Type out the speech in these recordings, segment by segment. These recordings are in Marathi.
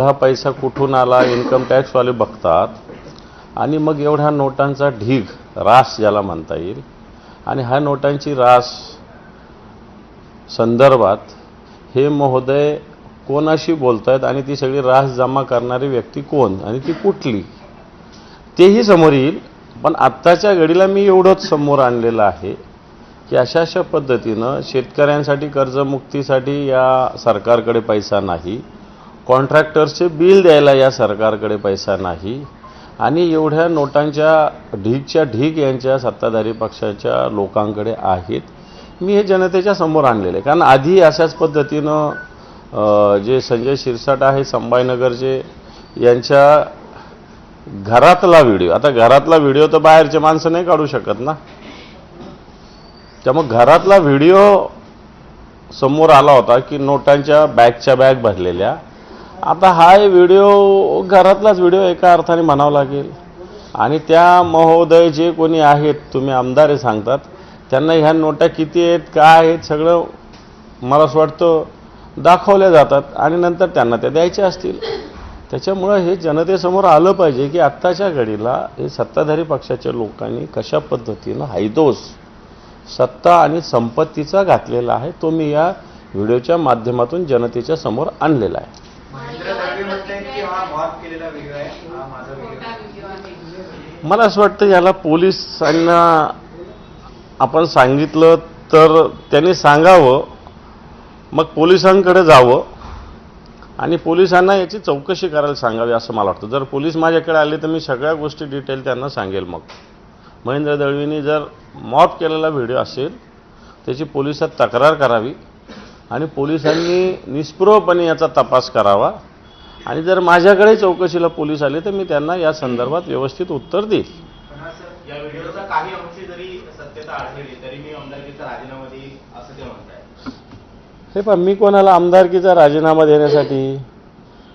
हा पैसा कुठून आला इन्कम टॅक्सवाले बघतात आणि मग एवढ्या नोटांचा ढीग रास ज्याला म्हणता येईल आणि ह्या नोटांची रास संदर्भात हे महोदय कोणाशी बोलतायत आणि ती सगळी रास जमा करणारी व्यक्ती कोण आणि ती कुठली तेही समोर येईल। पण आत्ताच्या घडीला मी एवढंच समोर आणलेलं आहे की अशा पद्धतीनं शेतकऱ्यांसाठी कर्जमुक्तीसाठी या सरकारकडे पैसा नाही, कॉन्ट्रॅक्टर्सचे बिल द्यायला या सरकारकडे पैसा नाही आणि एवढ्या नोटांच्या ढीगच्या ढीग यांच्या सत्ताधारी पक्षाच्या लोकांकडे आहेत। मी हे जनतेच्या समोर आणलेले आहे कारण आधी अशाच पद्धतीनं जे संजय शिरसाट आहे संभाजीनगरचे यांच्या घरातला व्हिडिओ, आता घरातला व्हिडिओ तर बाहेरचे माणसं नाही काढू शकत ना, त्यामुळे घरातला व्हिडिओ समोर आला होता की नोटांच्या बॅगच्या बॅग भरलेल्या। आता हा व्हिडिओ घरातलाच व्हिडिओ एका अर्थाने म्हणावं लागेल आणि त्या महोदय जे कोणी आहेत तुम्ही आमदार सांगतात त्यांना ह्या नोटा किती आहेत काय आहेत सगळं मला असं वाटतं दाखवल्या जातात आणि नंतर त्यांना त्या द्यायच्या असतील। त्याच्यामुळं हे जनतेसमोर आलं पाहिजे की आत्ताच्या घडीला हे सत्ताधारी पक्षाच्या लोकांनी कशा पद्धतीनं हैदोस सत्ता आणि संपत्तीचा घातलेला आहे तो मी या व्हिडिओच्या माध्यमातून जनतेच्या समोर आणलेला आहे। मला असं वाटतं याला पोलिसांना आपण सांगितलं तर त्यांनी सांगावं, मग पोलिसांकडे जावं आणि पोलिसांना याची चौकशी करायला सांगावी असं मला वाटतं। जर पोलीस माझ्याकडे आले तर मी सगळ्या गोष्टी डिटेल त्यांना सांगेल। मग महेंद्र दळवींनी जर मॉब केलेला व्हिडिओ असेल त्याची पोलिसात तक्रार करावी आणि पोलिसांनी निष्प्रभपणे याचा तपास करावा आणि जर माझ्याकडे चौकशीला पोलीस आले तर मी त्यांना या संदर्भात व्यवस्थित उत्तर देईल। या व्हिडिओचा काही अंशी जरी सत्यता आढळली तरी मी आमदारकीचा राजीनामा देईल असं ते म्हणताय। हे पण मी कोणाला आमदारकीचा राजीनामा देण्यासाठी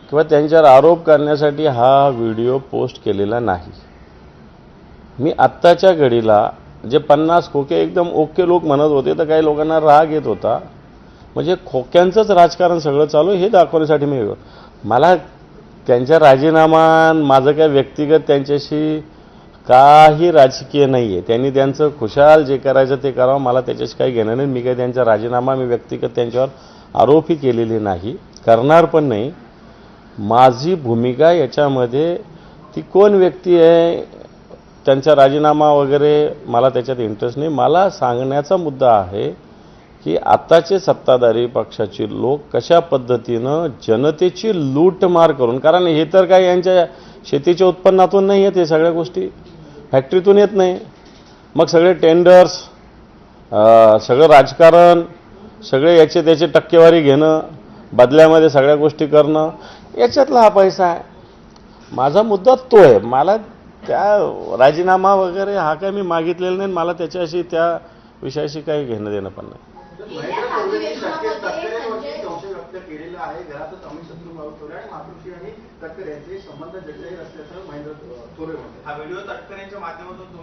किंवा त्यांच्यावर आरोप करण्यासाठी हा व्हिडिओ पोस्ट केलेला नाही। मी आत्ताच्या घडीला जे 50 खोके एकदम ओके लोक म्हणत होते तर काही लोकांना राग येत होता, म्हणजे खोक्यांचंच राजकारण सगळं चालू हे दाखवण्यासाठी मला त्यांच्या राजीनामा माझं काय व्यक्तिगत त्यांच्याशी काही राजकीय नाही आहे। त्यांनी त्यांचं खुशाल जे करायचं ते करावं, मला त्याच्याशी काही घेणं नाही। मी काही त्यांचा राजीनामा मी व्यक्तिगत त्यांच्यावर आरोपही केलेली नाही, करणार पण नाही। माझी भूमिका याच्यामध्ये ती कोण व्यक्ती आहे त्यांचा राजीनामा वगैरे मला त्याच्यात इंटरेस्ट नाही। मला सांगण्याचा मुद्दा आहे की आत्ताचे सत्ताधारी पक्षाचे लोक कशा पद्धतीनं जनतेची लूटमार करून, कारण हे तर काय यांच्या शेतीच्या उत्पन्नातून नाही येत, हे सगळ्या गोष्टी फॅक्टरीतून येत नाही। मग सगळे टेंडर्स सगळं राजकारण सगळे याचे त्याचे टक्केवारी घेणं बदल्यामध्ये सगळ्या गोष्टी करणं याच्यातला हा पैसा आहे। माझा मुद्दा तो आहे। मला त्या राजीनामा वगैरे हा काय मी मागितलेला नाही, मला त्याच्याशी त्या विषयाशी काही घेणं देणं पण नाही। हा व्हिडिओ तटकरेंच्या माध्यमातून